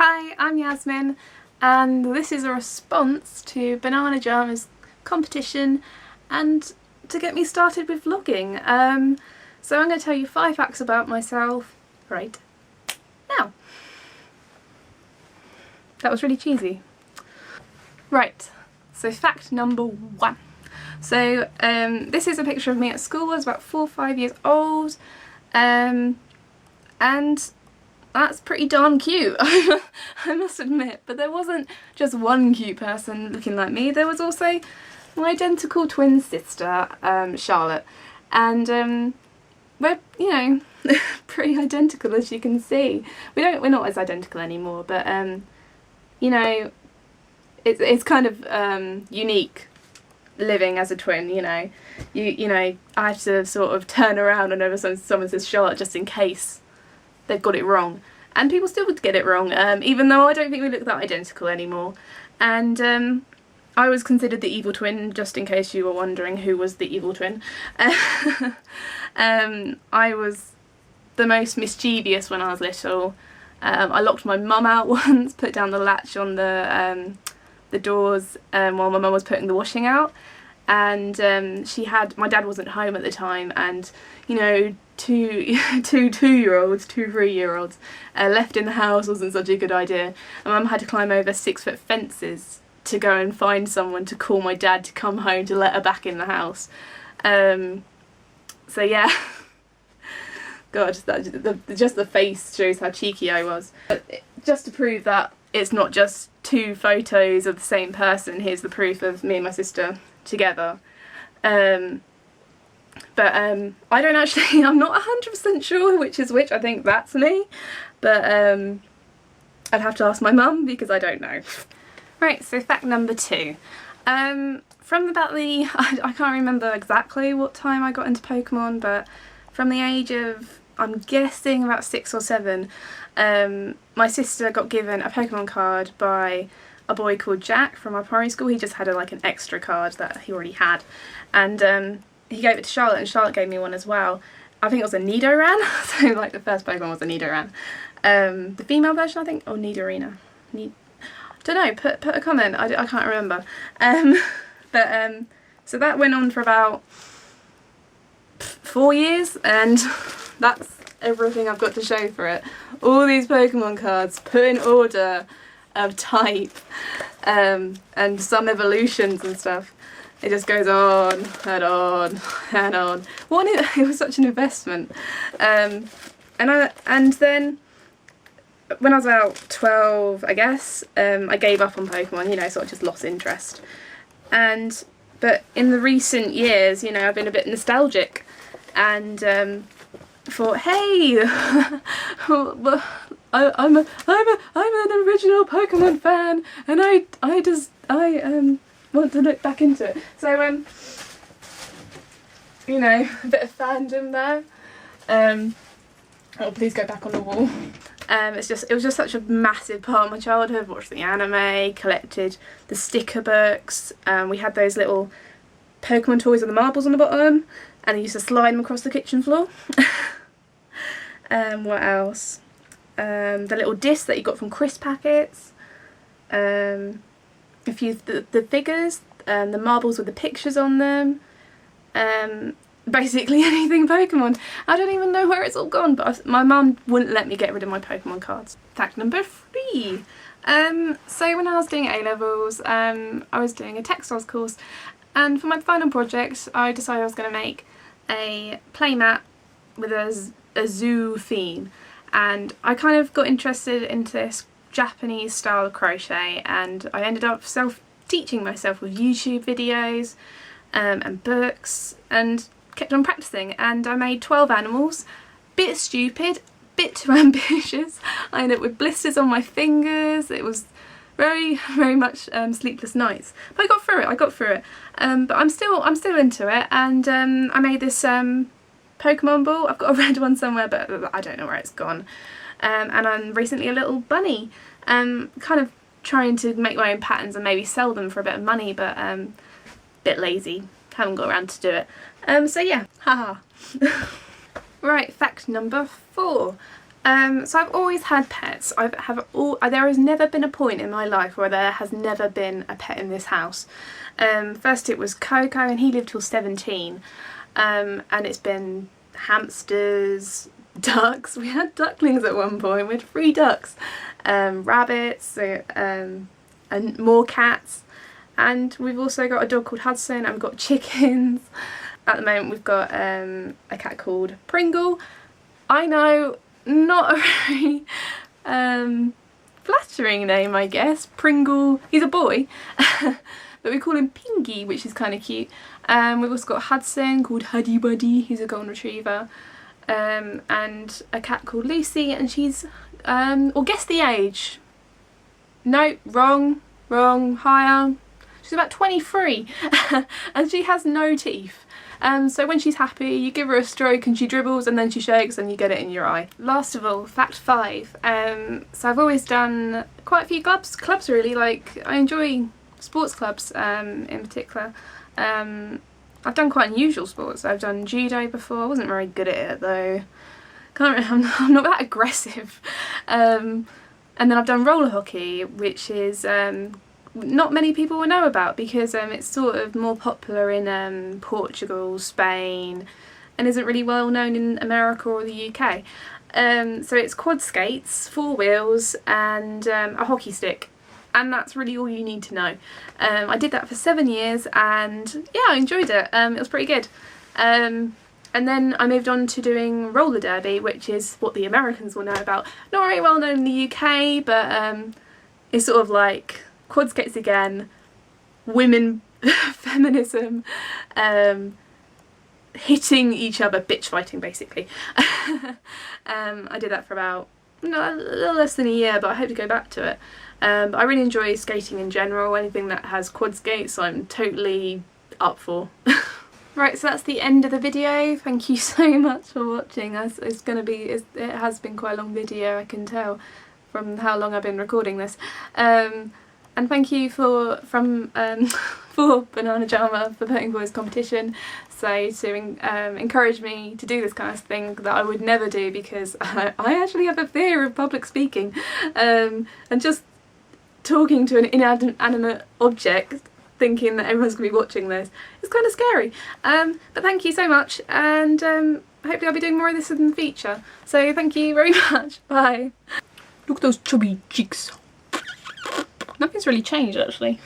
Hi, I'm Yasmin and this is a response to BananaJamana's competition and to get me started with vlogging. So I'm going to tell you 5 facts about myself right now. That was really cheesy. Right, so fact number 1. So this is a picture of me at school. I was about 4 or 5 years old, and that's pretty darn cute, I must admit. But there wasn't just one cute person looking like me, there was also my identical twin sister, Charlotte, and we're, you know, pretty identical, as you can see. We're not as identical anymore, but you know, it's kind of unique living as a twin, you know. You know, I have to sort of turn around whenever someone says Charlotte, just in case they've got it wrong. And people still would get it wrong, even though I don't think we look that identical anymore. And I was considered the evil twin, just in case you were wondering who was the evil twin. I was the most mischievous when I was little. I locked my mum out once, put down the latch on the doors while my mum was putting the washing out. And my dad wasn't home at the time, and you know, two 3-year-olds left in the house wasn't such a good idea. And Mum had to climb over 6-foot fences to go and find someone to call my dad to come home to let her back in the house. So yeah, God, just the face shows how cheeky I was. But just to prove that it's not just 2 photos of the same person, here's the proof of me and my sister together. But I don't actually, I'm not 100% sure which is which. I think that's me, but I'd have to ask my mum because I don't know. Right, so fact number 2. From about I can't remember exactly what time I got into Pokemon, but from the age of, I'm guessing about 6 or 7, my sister got given a Pokemon card by a boy called Jack from our primary school. He just had like an extra card that he already had, and he gave it to Charlotte, and Charlotte gave me one as well. I think it was a Nidoran, so like the first Pokemon was a Nidoran. The female version, I think, or Nidorina. Don't know, put a comment, I can't remember. So that went on for about 4 years, and that's everything I've got to show for it. All these Pokemon cards put in order of type, and some evolutions and stuff. It just goes on and on and on. It was such an investment. And then when I was about 12, I guess, I gave up on Pokemon, you know, sort of just lost interest. But in the recent years, you know, I've been a bit nostalgic and thought, hey, I'm an original Pokemon fan, and I want to look back into it. So you know, a bit of fandom there. Oh, please go back on the wall. It was just such a massive part of my childhood. Watched the anime, collected the sticker books. We had those little Pokemon toys with the marbles on the bottom, and I used to slide them across the kitchen floor. What else? The little discs that you got from crisp packets. A few the figures, the marbles with the pictures on them. Basically anything Pokemon. I don't even know where it's all gone, but my mum wouldn't let me get rid of my Pokemon cards. Fact number 3. So when I was doing A-levels, I was doing a textiles course, and for my final project I decided I was going to make a playmat with a zoo theme, and I kind of got interested into this Japanese style of crochet, and I ended up teaching myself with YouTube videos and books, and kept on practicing, and I made 12 animals. Bit stupid, bit too ambitious. I ended up with blisters on my fingers. It was very, very much sleepless nights, but I got through it. But I'm still into it, and I made this Pokemon ball. I've got a red one somewhere, but I don't know where it's gone. And I'm recently a little bunny. Kind of trying to make my own patterns and maybe sell them for a bit of money, but bit lazy. Haven't got around to do it. So yeah, haha. Right, fact number 4. So I've always had pets. There has never been a point in my life where there has never been a pet in this house. First it was Coco, and he lived till 17, and it's been hamsters, ducks. We had ducklings at one point. We had 3 ducks, rabbits, and more cats, and we've also got a dog called Hudson, and we've got chickens. At the moment we've got a cat called Pringle. I know, not a very flattering name, I guess. Pringle, he's a boy, but we call him Pingy, which is kind of cute. We've also got Hudson, called Huddy Buddy, he's a golden retriever, and a cat called Lucy, and she's, or guess the age. No, wrong, higher. She's about 23, and she has no teeth. So when she's happy, you give her a stroke and she dribbles, and then she shakes and you get it in your eye. Last of all, fact 5. So I've always done quite a few clubs really. Like, I enjoy sports clubs in particular. I've done quite unusual sports. I've done judo before. I wasn't very good at it though. I'm not that aggressive. And then I've done roller hockey, which is not many people will know about, because it's sort of more popular in Portugal, Spain, and isn't really well known in America or the UK. So it's quad skates, 4 wheels, and a hockey stick, and that's really all you need to know. I did that for 7 years, and yeah, I enjoyed it. It was pretty good. And then I moved on to doing roller derby, which is what the Americans will know about. Not very well known in the UK, but it's sort of like quad skates again, women, feminism, hitting each other, bitch fighting basically. I did that for about a little less than a year, but I hope to go back to it. But I really enjoy skating in general. Anything that has quad skates I'm totally up for. Right, so that's the end of the video. Thank you so much for watching. It has been quite a long video, I can tell from how long I've been recording this. And thank you for BananaJamana for putting for this competition, so to encourage me to do this kind of thing that I would never do, because I actually have a fear of public speaking, and just talking to an inanimate object thinking that everyone's going to be watching this is kind of scary. But thank you so much, and hopefully I'll be doing more of this in the future. So thank you very much. Bye. Look at those chubby cheeks. Nothing's really changed actually.